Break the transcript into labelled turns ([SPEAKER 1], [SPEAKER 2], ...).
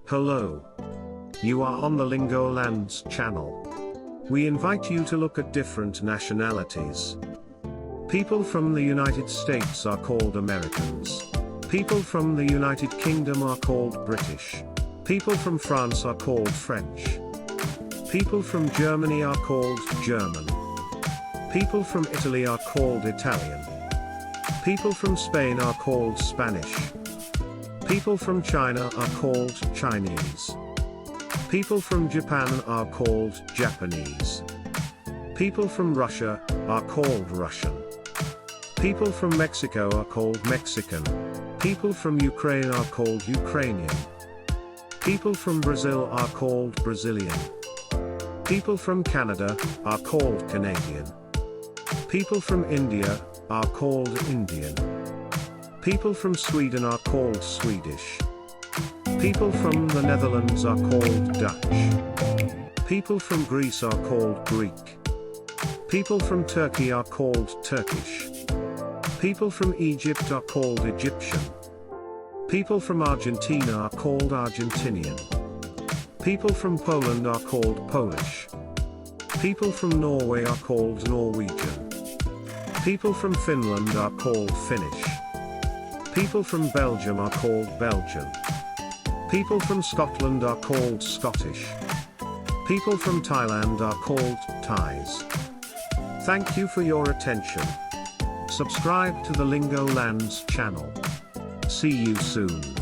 [SPEAKER 1] Hello. You are on the Lingolands channel. We invite you to look at different nationalities. People from the United States are called Americans. People from the United Kingdom are called British. People from France are called French. People from Germany are called German. People from Italy are called Italian. People from Spain are called Spanish. People from China are called Chinese. People from Japan are called Japanese. People from Russia are called Russian. People from Mexico are called Mexican. People from Ukraine are called Ukrainian. People from Brazil are called Brazilian. People from Canada are called Canadian. People from India are called Indian. People from Sweden are called Swedish. People from the Netherlands are called Dutch. People from Greece are called Greek. People from Turkey are called Turkish. People from Egypt are called Egyptian. People from Argentina are called Argentinian. People from Poland are called Polish. People from Norway are called Norwegian. People from Finland are called Finnish. People from Belgium are called Belgian. People from Scotland are called Scottish. People from Thailand are called Thais. Thank you for your attention. Subscribe to the Lingolands channel. See you soon.